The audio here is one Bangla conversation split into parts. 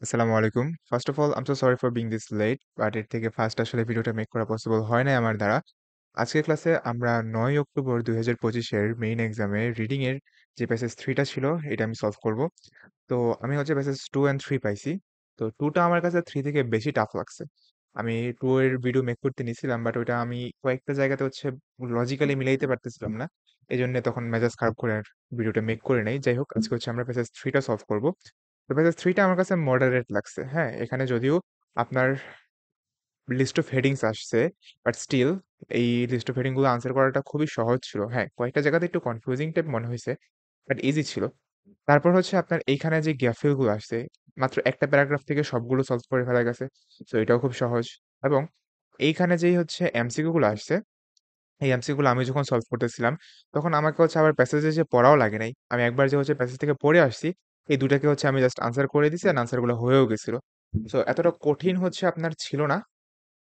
আসসালামু আলাইকুম। First of all I am so sorry for being this late. But এর থেকে ফার্স্ট আসলে ভিডিওটা মেক করা পসিবল হয় নাই আমার দ্বারা। আজকের ক্লাসে আমরা ৯ অক্টোবর ২০২৫ এর মেইন এক্সামে রিডিং এর যে প্যাসেজ ৩ টা ছিল এটা আমি সলভ করব। তো আমি হচ্ছে প্যাসেজ 2 অ্যান্ড 3 পাইছি। তো 2 টা আমার কাছে 3 থেকে বেশি টাফ লাগছে। আমি 2 এর ভিডিও মেক করতে নিছিলাম বাট ওইটা আমি কয়েকটা জায়গাতে হচ্ছে লজিক্যালি মিলাইতে পারতেছিলাম না। এজন্য তখন মেজাজ খারাপ করে আর ভিডিওটা মেক করে নাই। যাই হোক আজকে হচ্ছে আমরা প্যাসেজ 3 টা সলভ করব। তো প্যাসেজ 3 টা আমার কাছে মডারেট লাগছে। হ্যাঁ, এখানে যদিও আপনার লিস্ট অফ হেডিংস আসছে, বাট স্টিল এই লিস্ট অফ হেডিং গুলো আনসার করাটা খুবই সহজ ছিল। হ্যাঁ, কয়েকটা জায়গাতে একটু কনফিউজিং টাইপ মনে হয়েছে, বাট ইজি ছিল। তারপর হচ্ছে আপনার এইখানে যে গ্যাপ ফিল গুলো আসছে, মাত্র একটা প্যারাগ্রাফ থেকে সবগুলো সলভ করে ফেলা গেছে। সো এটাও খুব সহজ। এবং এইখানে যেই হচ্ছে এমসিকিউ গুলো আসছে, এই এমসিকিউ গুলো আমি যখন সলভ করতেছিলাম, তখন আমাকে হচ্ছে আবার প্যাসেজে যে পড়াও লাগে নাই। আমি একবার যে হচ্ছে প্যাসেজ থেকে পড়ে আসছি, এই ২ টাকে হচ্ছে আমি জাস্ট আনসার করে দিছি অ্যান্ড আনসার গুলো হয়েও গেছিল। সো এতটা কঠিন হচ্ছে আপনার ছিল না।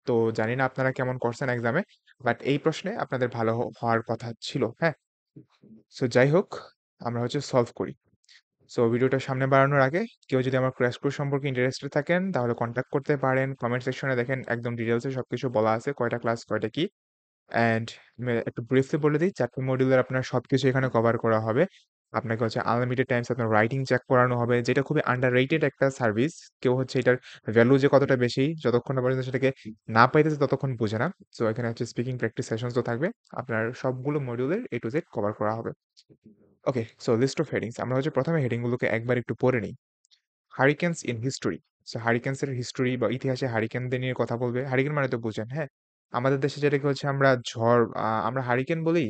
তো জানি না আপনারা কেমন করছেন এক্সামে, বাট এই প্রশ্নে আপনাদের ভালো হওয়ার কথা ছিল। হ্যাঁ? সো যাই হোক, আমরা হচ্ছে সলভ করি। সো ভিডিওটা সামনে বাড়ানোর আগে কেউ যদি আমার ক্র্যাশ কোর্স সম্পর্কে ইন্টারেস্টেড থাকেন তাহলে কন্ট্যাক্ট করতে পারেন। কমেন্ট সেকশনে দেখেন একদম ডিটেইলসে সবকিছু বলা আছে। কয়টা ক্লাস, কয়টা কি। অ্যান্ড একটু ব্রিফলি বলে দিই, ৪ টা মডিউলের আপনার সবকিছু এখানে কভার করা হবে। আপনাকে হচ্ছে আনলিমিটেড টাইমস আপনার রাইটিং চেক করানো হবে, যেটা খুবই আন্ডাররেটেড একটা সার্ভিস। কেউ হচ্ছে এটার ভ্যালু যে কতটা বেশি, যতক্ষণ না পর্যন্ত সেটাকে না পাইতেছে ততক্ষণ বোঝে না। সো এখানে হচ্ছে স্পিকিং প্র্যাকটিস সেশনসও থাকবে। আপনার সবগুলো মডিউলের A to Z কভার করা হবে। ওকে, সো লিস্ট অফ হেডিংস। আমরা হচ্ছে ১ম এ হেডিং গুলোকে একবার একটু পড়ে নিই। হারিকেনস ইন হিস্টোরি। সো হারিকেনস এর হিস্টোরি বা ইতিহাসে হারিকেনদের নিয়ে কথা বলবে। হারিকেন মানে তো বুঝেন, হ্যাঁ? আমাদের দেশে যেটাকে হচ্ছে আমরা ঝড় আমরা হারিকেন বলি।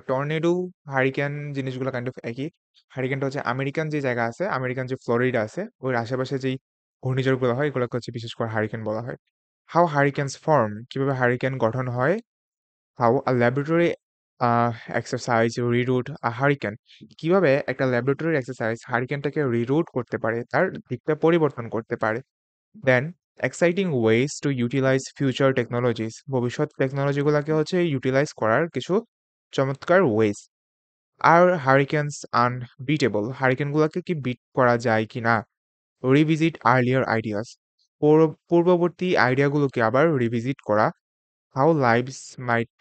টর্নেডো, হারিকেন জিনিসগুলো কাইন্ড অফ একই। হারিকেনটা হচ্ছে আমেরিকান যে জায়গা আছে, আমেরিকান যে ফ্লোরিডা আছে, ওর আশেপাশে যেই ঘূর্ণিঝড়গুলো হয়, এগুলোকে হচ্ছে বিশেষ করে হারিকেন বলা হয়। হাউ হারিকেনস ফর্ম, কিভাবে হারিকেন গঠন হয়। How a laboratory exercise reroute a hurricane, কিভাবে একটা ল্যাবরেটরি এক্সারসাইজ হারিকেনটাকে রিরুট করতে পারে, তার দিকটা পরিবর্তন করতে পারে। Then exciting ways to utilise future technologies, ভবিষ্যৎ টেকনোলজিগুলোকে হচ্ছে ইউটিলাইজ করার কিছু চমৎকার ওয়েজ। আর হারিকেনস আনবিটেবল, হারিকেনগুলোকে কি বিট করা যায় কিনা। রিভিজিট আর্লিয়ার আইডিয়াস, পূর্ববর্তী আইডিয়াগুলোকে আবার রিভিজিট করা। How lives might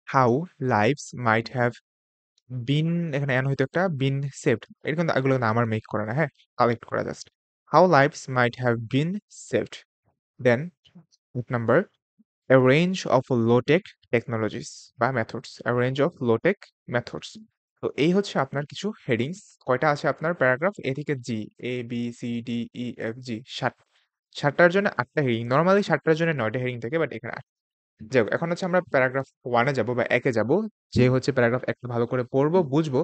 how lives might have been, এখানে এন হয়তো একটা বিন সেভড, এটা কিন্তু এগুলো কিন্তু আমার মেক করা না, হ্যাঁ, কালেক্ট করা just. How lives might have been saved. Then number a range of low-tech technologies বা methods, a range of low-tech methods। তো এই হচ্ছে আপনার কিছু হেডিংস। কয়টা আছে আপনার প্যারাগ্রাফ এ থেকে G, A B C D E F G, ৭টার জন্য ৮টা হেডিং। নরমালি ৭টার জন্য ৯টা হেডিং থাকে, বাট এখানে ৮। যাই হোক, এখন হচ্ছে আমরা প্যারাগ্রাফ 1 এ যাব বা ১ এ যাব। যে হচ্ছে প্যারাগ্রাফ ১ টা ভালো করে পড়বো, বুঝবো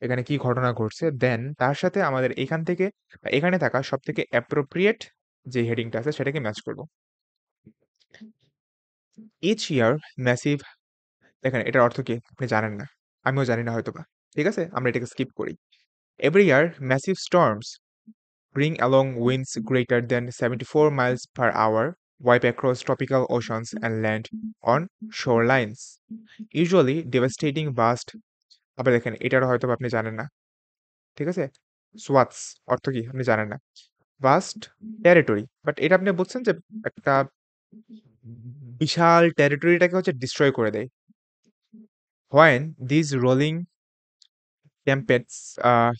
এখানে কি ঘটনা ঘটছে। দেন তার সাথে আমাদের এখান থেকে বা এখানে থাকা সবথেকে অ্যাপ্রোপ্রিয়েট যে হেডিংটা আছে সেটাকে ম্যাচ করব। ইচ ইয়ার ম্যাসিভ, দেখেন এটার অর্থ কি আপনি জানেন না, আমিও জানি না হয়তোবা। ঠিক আছে, আমরা এটাকে স্কিপ করি। Every year massive storms bring along winds greater than 74 miles per hour, wipe across tropical oceans and land on shorelines, usually devastating vast, আবার দেখেন এটারও হয়তোবা আপনি জানেন না। ঠিক আছে, সোয়াথস অর্থ কি আপনি জানেন না। ভাস্ট টেরিটরি, বাট এটা আপনি বুঝছেন যে একটা বিশাল টেরিটরিটাকে হচ্ছে ডিস্ট্রয় করে দেয়। When these rolling tempests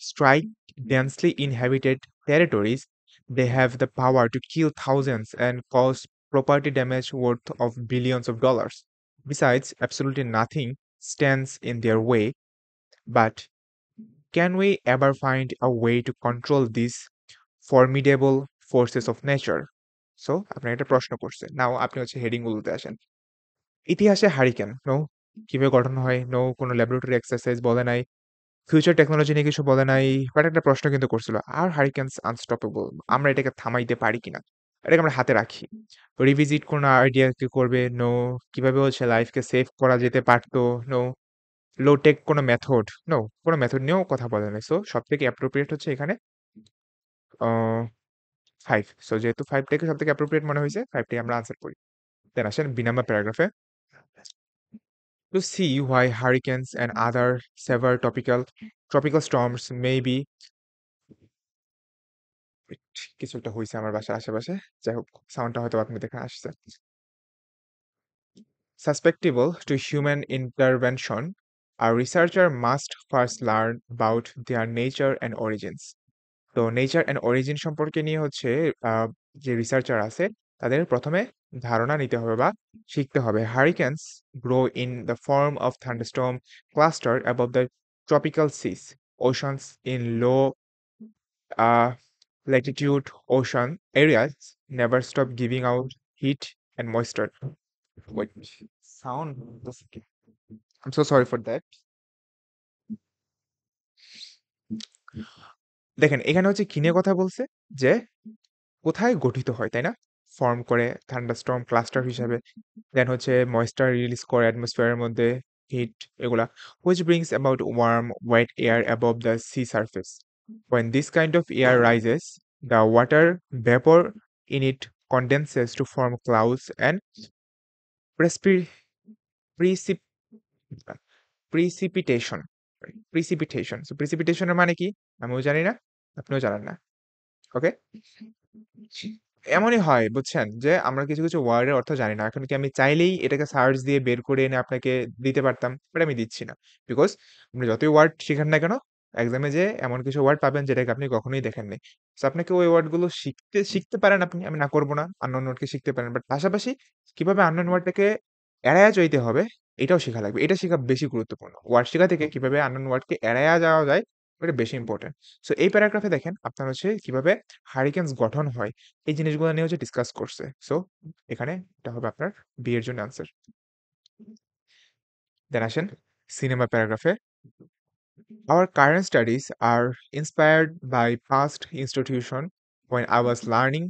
strike densely inhabited territories, they have the power to kill thousands and cause property damage worth of billions of dollars. Besides, absolutely nothing stands in their way. But can we ever find a way to control these formidable forces of nature? So আপনার একটা প্রশ্ন করছে, নাও আপনি হচ্ছে হেডিং গুলোতে আসেন। ইতিহাসে হারিকেন নো, কিভাবে গঠন হয় নো, কোনো ল্যাবরেটরি এক্সারসাইজ বলে নাই, ফিউচার টেকনোলজি নিয়ে কিছু বলে নাই, বাট একটা প্রশ্ন কিন্তু করছিল। আর হারিকেনস আনস্টপেবল, আমরা এটাকে থামাইতে পারি কিনা, এটাকে আমরা হাতে রাখি। রিভিজিট কোন আইডিয়া কি করবে নো, কিভাবে হচ্ছে লাইফকে সেভ করা যেতে পারতো নো, লো টেক কোনো মেথড নো, কোনো মেথড নিয়েও কথা বলে নাই। সো সব থেকে অ্যাপ্রোপ্রিয়েট হচ্ছে এখানে 5। সো যেহেতু 5 থেকে সব থেকে অ্যাপ্রোপ্রিয়েট মনে হয়েছে, 5টাই আমরা আনসার করি। দেন আসেন বি নাম্বার প্যারাগ্রাফে। To see why hurricanes and other severe tropical storms may be Wait, কিছু একটা হইছে আমার বাসার আশেপাশে। যাই হোক, সাউন্ডটা হয়তো আপনাদের এখানে আসছে। Susceptible to human intervention, a researcher must first learn about their nature and origins. তো নেচার অ্যান্ড অরিজিন সম্পর্কে নিয়ে হচ্ছে যে রিসার্চার আছে তাদের প্রথমে ধারণা নিতে হবে বা শিখতে হবে। Hurricanes grow in the form of thunderstorm cluster above the tropical seas oceans in low latitude ocean areas never stop giving out heat and moisture. Wait, sound. I'm so sorry for that. দেখেন এখানে হচ্ছে কি নিয়ে কথা বলছে যে কোথায় গঠিত হয়, তাই না? ফর্ম করে থান্ডারস্টর্ম ক্লাস্টার হিসাবে। দেন হচ্ছে ময়েশ্চার রিলিজ করে অ্যাটমসফিয়ারের মধ্যে, হিট এগুলা, which brings about warm, wet air above the sea surface. When this kind of air rises, the water vapor in it condenses to form clouds and prespi- precip- precipitation. Precipitation. So precipitation এর মানে কি? আমিও জানি না, আপনিও জানেন না। ওকে? এমনই হয় বুঝছেন? যে আমরা কিছু, কিছু ওয়ার্ডের অর্থ জানি না। এখন কি আমি চাইলেই এটাকে সার্চ দিয়ে বের করে এনে আপনাকে দিতে পারতাম? বাট আমি দিচ্ছি না। বিকজ আপনি যতই ওয়ার্ড শিখেন না কেন, এক্সামে যেয়ে এমন কিছু ওয়ার্ড পাবেন যেটাকে আপনি কখনোই দেখেন নাই। সো আপনাকে ওই ওয়ার্ডগুলো শিখতে পারেন আপনি। আমি না করব না। আননোন ওয়ার্ডকে শিখতে পারেন। বাট পাশাপাশি কিভাবে আননোন ওয়ার্ডটাকে এড়াইয়া যাইতে হবে এটাও শিখা লাগবে। এটা শিখা বেশি গুরুত্বপূর্ণ। ওয়ার্ড শিখা থেকে কিভাবে আননোন ওয়ার্ডকে এড়াইয়া যাওয়া যায়, এটা বেশি ইম্পোর্টেন্ট। সো এই প্যারাগ্রাফে দেখেন আপনার হচ্ছে কিভাবে হারিকেনস গঠন হয় এই জিনিসগুলো নিয়ে হচ্ছে ডিসকাস করছে। সো এখানে এটা হবে আপনার বি এর জন্য আনসার। দেন আসেন cinema প্যারাগ্রাফে। Our current studies are inspired by past institution. When I was learning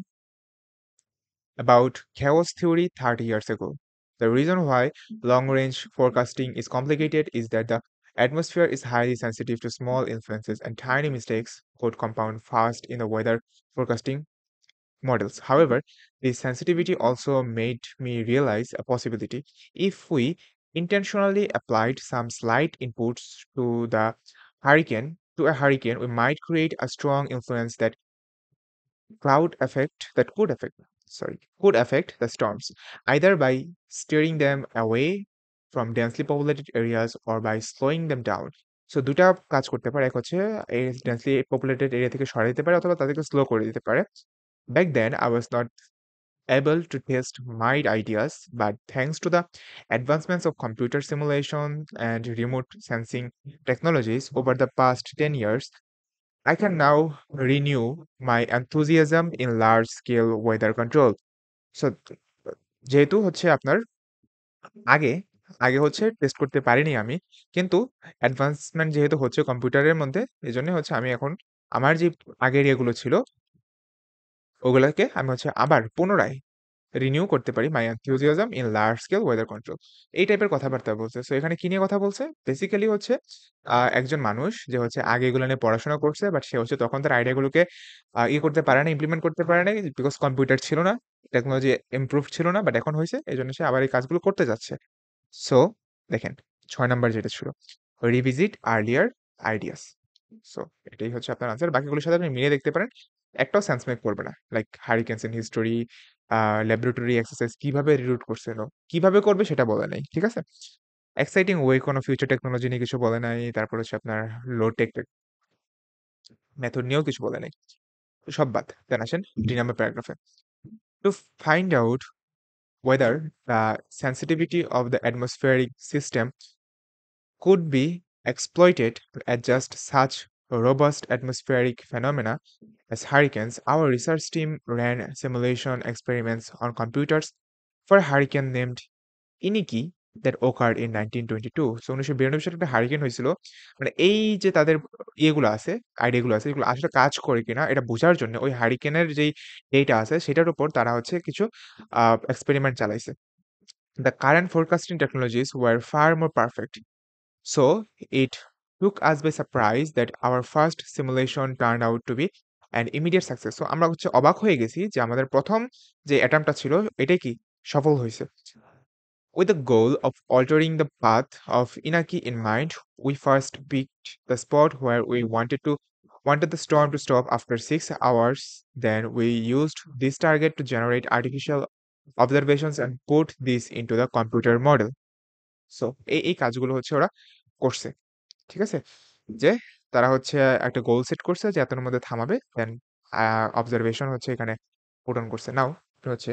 about chaos theory 30 years ago, the reason why long range forecasting is complicated is that the atmosphere is highly sensitive to small influences and tiny mistakes could compound fast in the weather forecasting models. However, this sensitivity also made me realize a possibility. If we intentionally applied some slight inputs to a hurricane, we might create a strong influence that could affect the storms, either by steering them away from densely populated areas or by slowing them down. So ২ টা কাজ করতে পারে। এক হচ্ছে এই ডেন্সলি পপুলেটেড এরিয়া থেকে সরাই দিতে পারে অথবা তাদেরকে স্লো করে দিতে পারে। Back then, I was not able to test my ideas, but thanks to the advancements of computer simulation and remote sensing technologies over the past 10 years, I can now renew my enthusiasm in large scale weather control. So, যেহেতু হচ্ছে আপনার আগে আগে হচ্ছে টেস্ট করতে পারিনি আমি, কিন্তু অ্যাডভান্সমেন্ট যেহেতু হচ্ছে কম্পিউটারের মধ্যে, এজন্য হচ্ছে আমি এখন আমার যে আগের ইয়েগুলো ছিল ওগুলাকে আমি হচ্ছে আবার পুনরায় রিনিউ করতে পারি my enthusiasm in large scale weather control. এই টাইপের কথাবার্তা বলছে। সো এখানে কি নিয়ে কথা বলছে? বেসিক্যালি হচ্ছে একজন মানুষ যে হচ্ছে আগে এগুলো নিয়ে পড়াশোনা করছে, বাট সে হচ্ছে তখন তার আইডিয়াগুলোকে ইয়ে করতে পারে না, ইমপ্লিমেন্ট করতে পারে নাই বিকজ কম্পিউটার ছিল না, টেকনোলজি ইমপ্রুভ ছিল না, বাট এখন হয়েছে। এজন্য সে আবার এই কাজগুলো করতে যাচ্ছে। সো দেখেন ৬ নাম্বার যেটা ছিল, রিভিজিট আর্লিয়ার আইডিয়াস। সো এটাই হচ্ছে আপনার আনসার। বাকিগুলোর সাথে আপনি মিলিয়ে দেখতে পারেন। একটাও সেন্স মেক করবে না। Like hurricanes in history, laboratory exercise কিভাবে রিরুট করছিল, কিভাবে করবে সেটা বলে নাই। ঠিক আছে? এক্সাইটিং ওয়ে কোনো ফিউচার টেকনোলজি নিয়ে কিছু বলে নাই। তারপর হচ্ছে আপনার লো টেক মেথড নিয়েও কিছু বলে নাই। তো সব বাদ। দেন আসেন ২ নাম্বার প্যারাগ্রাফে। To find out whether the sensitivity of the atmospheric system could be exploited to adjust such robust atmospheric phenomena as hurricanes, our research team ran simulation experiments on computers for a hurricane named Iniki that occurred in 1922. So 1992 সালে একটা হারিকেন হয়েছিল। মানে এই যে তাদের ইয়েগুলো আছে, আইডিয়াগুলো আছে, এগুলো আসলে কাজ করে কিনা এটা বোঝার জন্য ওই হারিকেনের যেই ডেটা আছে সেটার উপর তারা হচ্ছে কিছু এক্সপেরিমেন্ট চালাইছে। The current forecasting technologies were far more perfect. So it took us by surprise that our first simulation turned out to be an immediate success. So আমরা হচ্ছে অবাক হয়ে গেছি যে আমাদের প্রথম যে অ্যাটেম্পটটা ছিল এটাই কি সফল হয়েছে। With the goal of altering the path of Inaki in mind, we first picked the spot where we wanted to wanted the storm to stop after 6 hours. Then we used this target to generate artificial observations and put this into the computer model. So এই কাজগুলো হচ্ছে ওরা করছে। ঠিক আছে? যে তারা হচ্ছে একটা গোল সেট করছে যে এতটার মধ্যে থামাবে। দেন অবজারভেশন হচ্ছে এখানে পূরণ করছে। নাও হচ্ছে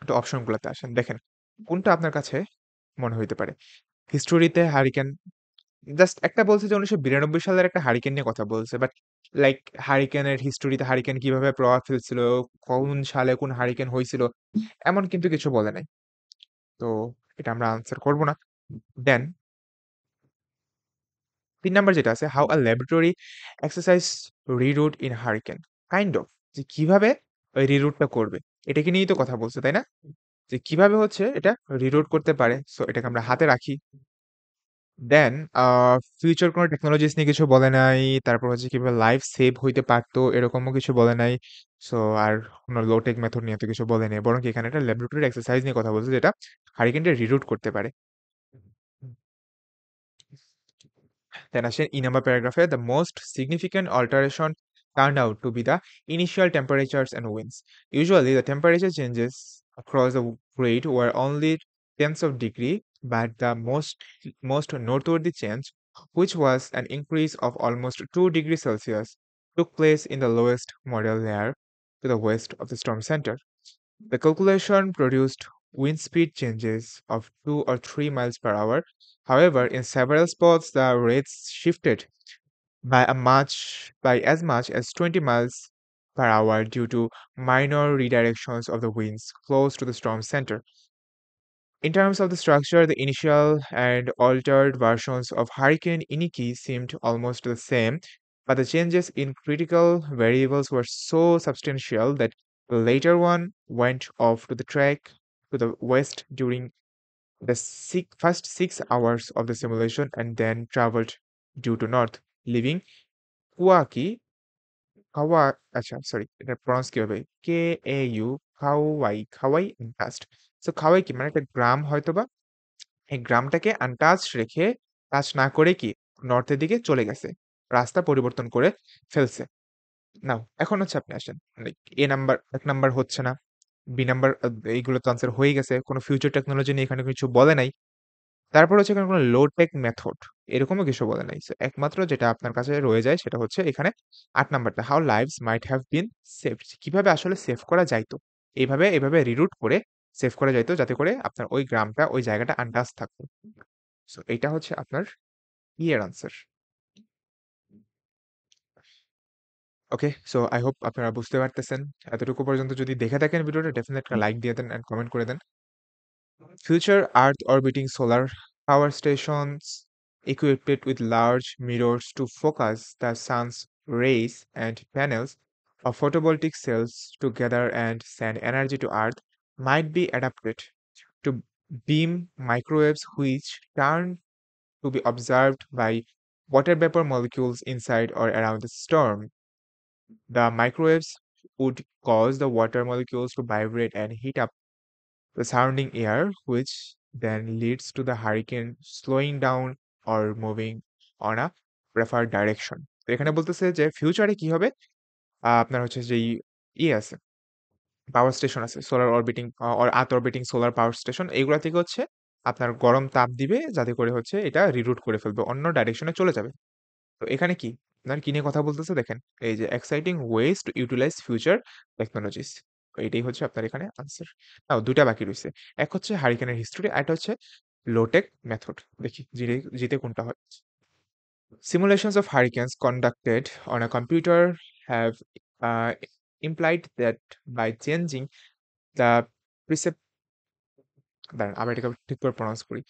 একটু অপশনগুলোতে আসেন। দেখেন কোনটা আপনার কাছে মনে হইতে পারে? হিস্টোরিতে হারিকেন জাস্ট একটা বলছে যে ১৯৯২ সালের একটা হারিকেন নিয়ে কথা বলছে। বাট লাইক হারিকেনের হিস্টোরিতে হারিকেন কিভাবে প্রভাব ফেলছিল, কোন সালে কোন হারিকেন হইছিল, এমন কিন্তু কিছু বলে নাই। তো এটা আমরা আনসার করব না। দেন ৩ নাম্বার যেটা আছে, how a laboratory exercise reroute in hurricane. Kind of যে কিভাবে ওই রিরুটটা করবে। এটাকে নিয়েই তো কথা বলছে, তাই না? যে কিভাবে হচ্ছে এটা রিরুট করতে পারে। সো এটাকে আমরা হাতে রাখি। দেন ফিউচার কোনো টেকনোলজিস নিয়ে কিছু বলে নাই। তারপর হচ্ছে কিভাবে লাইফ সেভ হইতে পারতো এরকমও কিছু বলে নাই। সো আর কোনো লো টেক মেথড নিয়ে তো কিছু বলে নাই। বরং কি এখানে একটা ল্যাবরেটরি এক্সারসাইজ নিয়ে কথা বলছে যেটা হারিকেনটা রিরুট করতে পারে। Then আসেন number paragraph the most significant alteration turned out to be the initial temperatures and winds. Usually, the temperature changes across the grade were only tenths of degree, but the most noteworthy change, which was an increase of almost 2 degrees Celsius, took place in the lowest model layer to the west of the storm center. The calculation produced wind speed changes of 2 or 3 miles per hour. However, in several spots, the rates shifted by as much as 20 miles per hour due to minor redirections of the winds close to the storm center. In terms of the structure, the initial and altered versions of Hurricane Iniki seemed almost the same, but the changes in critical variables were so substantial that the later one went off to the track to the west during the first 6 hours of the simulation and then traveled due to north, leaving Kuaki কাওয়া আচ্ছা সরি এটা প্রনাউন্স কি হবে? KAU খাওয়াই, খাওয়াই আনটাচড। সো খাওয়াই কি? মানে একটা গ্রাম হয়তোবা এই গ্রামটাকে আনটাচড রেখে টাচ না করে কি নর্থের দিকে চলে গেছে। রাস্তা পরিবর্তন করে ফেলছে। নাও এখন হচ্ছে আপনি আসেন। লাইক নাম্বার ১ নাম্বার হচ্ছে না। নাম্বার এইগুলো তো আনসার হয়ে গেছে। কোন ফিউচার টেকনোলজি নিয়ে এখানে কিছু বলে নাই। তারপর হচ্ছে এখানে কোনো লো টেক মেথড এরকমও কিছু বলে নাই। সো একমাত্র যেটা আপনার কাছে রয়ে যায় সেটা হচ্ছে এখানে ৮ নাম্বারটা how lives might have been saved. কিভাবে আসলে সেভ করা যাইতো। এভাবে রিরুট করে সেভ করা যাইতো যাতে করে আপনার ওই গ্রামটা, ওই জায়গাটা আনটাচ থাকতো। সো এইটা হচ্ছে আপনার এর answer. Okay, so I hope আপনারা বুঝতে পারতেছেন। এতটুকু পর্যন্ত যদি দেখে থাকেন ভিডিওটা ডেফিনিটলি একটা লাইক দিয়ে দেন অ্যান্ড কমেন্ট করে দেন। Future Earth orbiting solar power stations equipped with large mirrors to focus the sun's rays and panels of photovoltaic cells to gather and send energy to Earth might be adapted to beam microwaves which turn to be observed by water vapor molecules inside or around the storm. The microwaves would cause the water molecules to vibrate and heat up the surrounding air, which then leads to the hurricane slowing down or moving on a preferred direction. তো এখানে বলতেছে যে ফিউচারে কি হবে? আপনার হচ্ছে যেই আছে, পাওয়ার স্টেশন আছে, solar orbiting or earth orbiting solar power station এগুলা থেকে হচ্ছে আপনার গরম তাপ দিবে যাতে করে হচ্ছে এটা রিরুট করে ফেলবে। অন্য ডাইরেকশনে চলে যাবে। তো এখানে কি? আপনার কি নিয়ে কথা বলতেছে দেখেন। এই যে exciting ways to utilise future technologies. তো এটাই হচ্ছে আপনার এখানে আনসার। নাও ২ টা বাকি রইছে। এক হচ্ছে হারিকেনের হিস্টোরি, আরেকটা হচ্ছে লো টেক মেথড। দেখি জিতে কোনটা হয়। Simulations of hurricanes conducted on a computer have uh, implied that by changing the precip দাঁড়ান আবার এটাকে ঠিক করে প্রনাউন্স করি।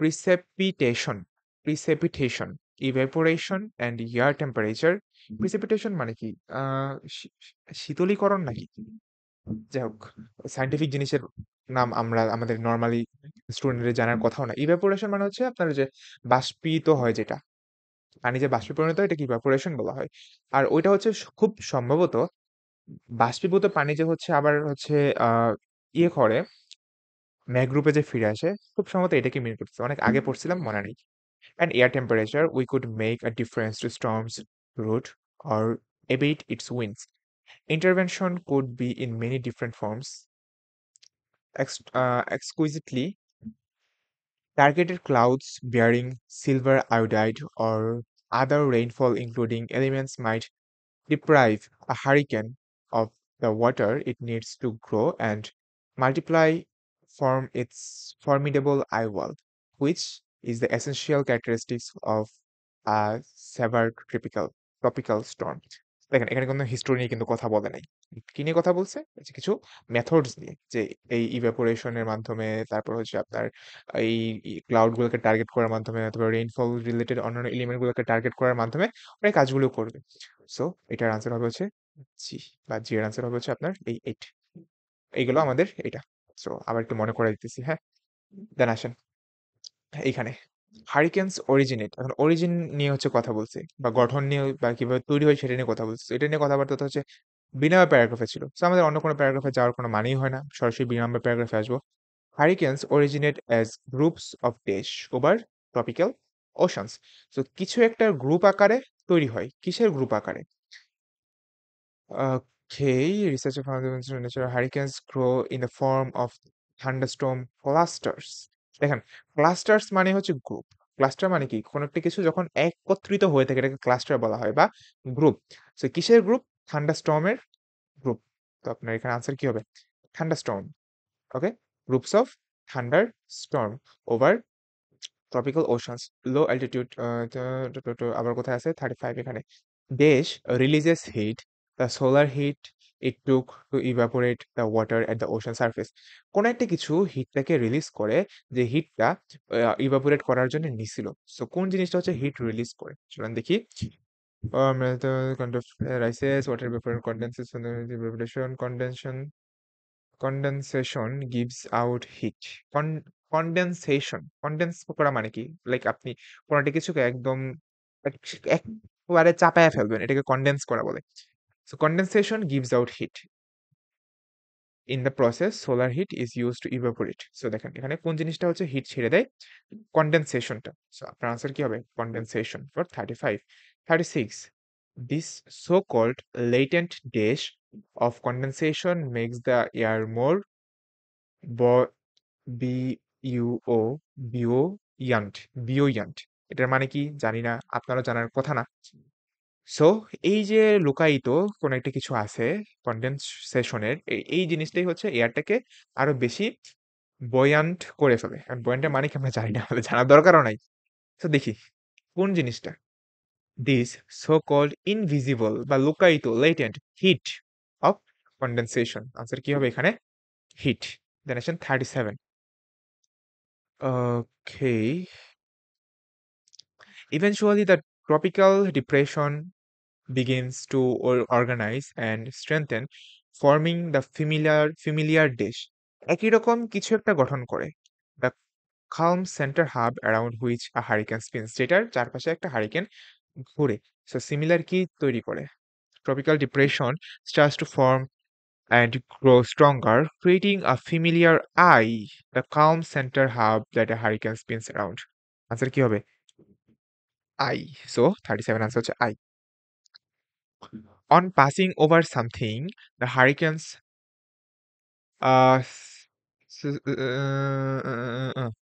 Precipitation, precipitation, evaporation and air temperature. Precipitation মানে কি? আ শী শীতলীকরণ নাকি? যাই হোক, সায়েন্টিফিক জিনিসের নাম আমরা আমাদের নরমালি স্টুডেন্টদের জানার কথাও না। ইভাপোরেশন মানে হচ্ছে আপনার ওই যে বাষ্পীয়িত হয় যেটা। পানি যে বাষ্পীভবনিত হয় এটাকে ইভাপোরেশন বলা হয়। আর ওইটা হচ্ছে খুব সম্ভবত বাষ্পীভূত পানি যে হচ্ছে আবার হচ্ছে আ ইয়ে করে মেঘরূপে যে ফিরে আসে, খুব সম্ভবত এটাকে মিন করতেছে। অনেক আগে পড়ছিলাম মনে নেই। And air temperature, we could make a difference to storm's route or abate its winds. Intervention could be in many different forms, exquisitely targeted clouds bearing silver iodide or other rainfall including elements might deprive a hurricane of the water it needs to grow and multiply from its formidable eye wall, which is the essential characteristics of a severe tropical storm. দেখেন এখানে কোনো হিস্টোরি নিয়ে কিন্তু কথা বলে নাই। কি নিয়ে কথা বলছে? এই যে কিছু মেথডস নিয়ে যে এই ইভাপোরেশনের মাধ্যমে তারপর হচ্ছে আপনার এই ক্লাউড গুলোকে টার্গেট করার মাধ্যমে অথবা রেইনফল রিলেটেড অন্যান্য এলিমেন্ট গুলোকে টার্গেট করার মাধ্যমে ওরা এই কাজগুলো করবে। সো এটার আনসার হবে হচ্ছে জি, বা জি এর আনসার হবে হচ্ছে আপনার এই 8। এইগুলো আমাদের এটা। সো আবার একটু মনে করে দিতেছি, হ্যাঁ? দেন আসেন এইখানে হারিকেনস অরিজিনেট, এখন অরিজিন নিয়ে হচ্ছে কথা বলছি বা গঠন নিয়ে বা কিভাবে তৈরি হয় সেটা নিয়ে কথা বলছি। এটা নিয়ে কথাবার্তা তো হচ্ছে ২ নাম্বার প্যারাগ্রাফে ছিল। সো আমাদের অন্য কোনো প্যারাগ্রাফে যাওয়ার কোনো মানেই হয় না। সরাসরি ২ নাম্বার প্যারাগ্রাফে আসবো। Hurricanes originate as groups of dash over tropical oceans. So কিছু একটা গ্রুপ আকারে তৈরি হয়। কিসের গ্রুপ আকারে? Okay, researchers found that natural hurricanes grow in the form of thunderstorm clusters. দেখেন ক্লাস্টার্স মানে হচ্ছে গ্রুপ। ক্লাস্টার মানে কি? কোন একটা কিছু যখন একত্রিত হয়ে থাকে এটাকে ক্লাস্টার বলা হয় বা গ্রুপ। সো কিসের গ্রুপ? থান্ডারস্টর্মের গ্রুপ। তো আপনার এখানে আনসার কি হবে? Thunderstorm. Okay? Groups of thunderstorm over tropical oceans, low altitude আবার কোথায় আছে? 35 এখানে। দেশ releases heat, the solar heat it took to evaporate the water at the ocean surface. কোন একটা কিছু হিটটাকে রিলিজ করে যে হিটটা ইভাপোরেট করার জন্য নিছিল। সো কোন জিনিসটা হচ্ছে হিট রিলিজ করে? চলুন দেখি। Rises water vapour condenses condensation gives out heat. Condense করা মানে কি? লাইক আপনি কোন একটা কিছুকে একদম একবারে চাপায়া ফেলবেন। এটাকে কনডেন্স করা বলে। So condensation gives out heat. In the process solar heat is used to evaporate. So দেখেন এখানে কোন জিনিসটা হচ্ছে হিট ছেড়ে দেয়? কনডেনসেশনটা। সো আপনার আনসার কি হবে? Condensation for 35। 36, this so-called latent dash of condensation makes the air more ব বিইউও বিয়োয়ান্ট বিয়োয়ান্ট। এটার মানে কি জানি না, আপনারও জানার কথা না। সো এই যে লুকায়িত কোন একটা কিছু আছে কনডেনসেশনের এই জিনিসটাই হচ্ছে এয়ারটাকে আরো বেশি বয়ান্ট করে ফেলে। এখন বয়ান্টের মানে কি আমরা জানি না, আমাদের জানার দরকারও নাই। তো দেখি কোন জিনিসটা? দিস সো কল্ড ইনভিজিবল বা লুকায়িত latent heat of condensation. Answer কি হবে এখানে? হিট। দেন আসেন 37। Okay. Eventually, the tropical depression begins to organize and strengthen, forming the familiar dish. একই রকম কিছু একটা গঠন করে। The calm center hub around which a hurricane spins, যেটার চারপাশে একটা হারিকেন ঘুরে। So similar কি তৈরি করে? Tropical depression starts to form and grow stronger, creating a familiar eye, the calm center hub that a hurricane spins around. Answer কি হবে? আই। সো 37 আনসার হচ্ছে I. On passing over something, the hurricanes uh, s-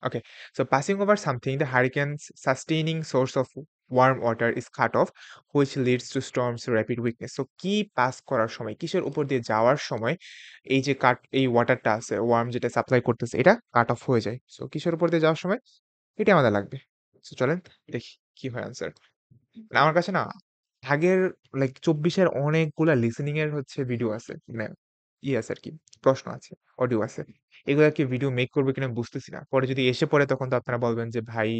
okay. So passing over something, the hurricane's sustaining source of warm water is cut off, which leads to storms rapid weakness. So কি পাস করার সময়, কিসের উপর দিয়ে যাওয়ার সময় এই যে এই ওয়াটারটা আছে, ওয়ার্ম যেটা সাপ্লাই করতেছে এটা কাট অফ হয়ে যায়। সো কিসের উপর দিয়ে যাওয়ার সময়? এটা আমাদের লাগবে। সো চলেন দেখি কি হয় আনসার। আমার কাছে না আগের লাইক ২৪ এর অনেকগুলা লিসেনিং এর হচ্ছে ভিডিও আছে। মানে আছে আরকি। প্রশ্ন আছে, অডিও আছে। এগুলা কি ভিডিও মেক করবে কিনা বুঝতেছি না। পরে যদি এসে পড়ে তখন তো আপনারা বলবেন যে ভাই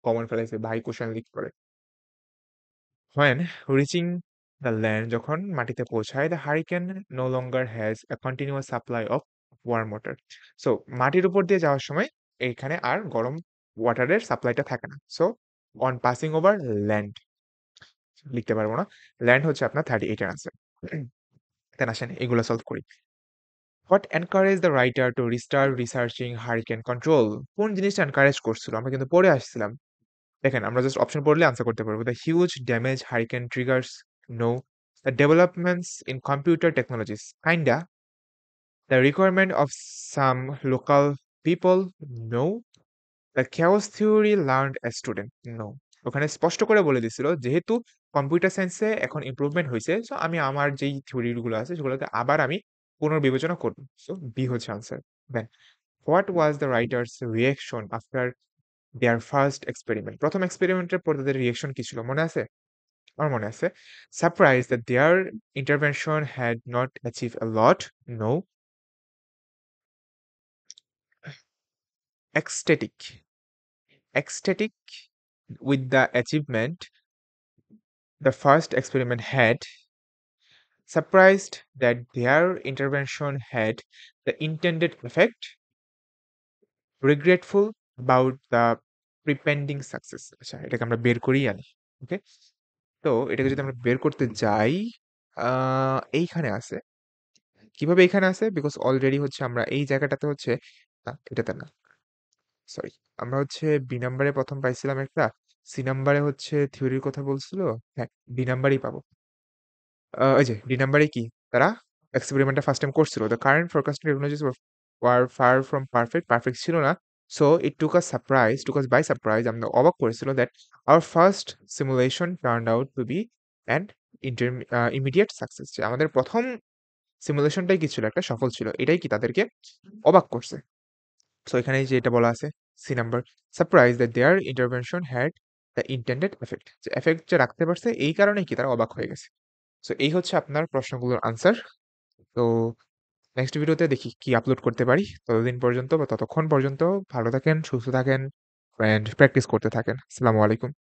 কমন ফেলাইছে, ভাই কোয়েশ্চেন লিক করে। When reaching the land, যখন মাটিতে পৌঁছায়, the hurricane no longer has a continuous supply of warm water. So মাটির উপর দিয়ে যাওয়ার সময় এইখানে আর গরম ওয়াটারের সাপ্লাইটা থাকে না। So on passing over land লিখতে পারবো না। ল্যান্ড হচ্ছে আপনার 38 এর আনসার। দেন আসেন এগুলো সলভ করি। What encourage the writer to restart researching hurricane control? কোন জিনিসটা এনকারেজ করছিল? আমরা কিন্তু পড়ে আসছিলাম। দেখেন আমরা জাস্ট অপশন পড়লে আনসার করতে পারবো। The huge damage hurricane triggers No. The developments in computer technologies, kinda. The requirement of some local people, no. The chaos theory learned a student, no. ওখানে স্পষ্ট করে বলে দিছিল যেহেতু কম্পিউটার সায়েন্সে এখন ইমপ্রুভমেন্ট হয়েছে, সো আমি আমার যেই থিওরি গুলো আছে সেগুলোকে আবার আমি পুনর্বিবেচনা করব। সো বি হচ্ছে answer. Then what was the writers reaction after their first experiment? প্রথম এক্সপেরিমেন্টের পর তাদের রিয়েকশন কি ছিল মনে আছে? আমার মনে আছে। Surprise that their intervention had not achieve a lot, no. ecstatic ecstatic with the achievement the first experiment had, surprised that their intervention had the intended effect, regretful about the pre-pending success। আচ্ছা, এটাকে আমরা বের করেই আনি। ওকে, তো এটাকে যদি আমরা বের করতে যাই, এইখানে আছে। কিভাবে এইখানে আছে? বিকজ অলরেডি হচ্ছে আমরা এই জায়গাটাতে হচ্ছে, না এটাতে না, সরি, আমরা হচ্ছে বি নাম্বারে প্রথম পাইছিলাম একটা, সি নাম্বারে হচ্ছে থিওরির কথা বলছিল। হ্যাঁ, ডি নাম্বারেই পাবো। ওই যে ডি নাম্বারে কি তারা এক্সপেরিমেন্টটা ফার্স্ট টাইম করছিল, the current forecasting technologies were far from perfect, perfect ছিল না। So it took us by surprise, আমরা অবাক করেছিল that our first simulation turned out to be and immediate success. যে আমাদের প্রথম সিমুলেশনটাই কি ছিল, একটা সফল ছিল, এটাই কি তাদেরকে অবাক করছে। সো এখানে যে এটা বলা আছে C number, surprise that their intervention had the intended effect, যে এফেক্ট যে রাখতে পারছে এই কারণেই কি তারা অবাক হয়ে গেছে। সো এই হচ্ছে আপনার প্রশ্নগুলোর আনসার। তো নেক্সট ভিডিওতে দেখি কি আপলোড করতে পারি। ততদিন পর্যন্ত বা ততক্ষণ পর্যন্ত ভালো থাকেন, সুস্থ থাকেন, অ্যান্ড প্র্যাকটিস করতে থাকেন। আসসালামু আলাইকুম।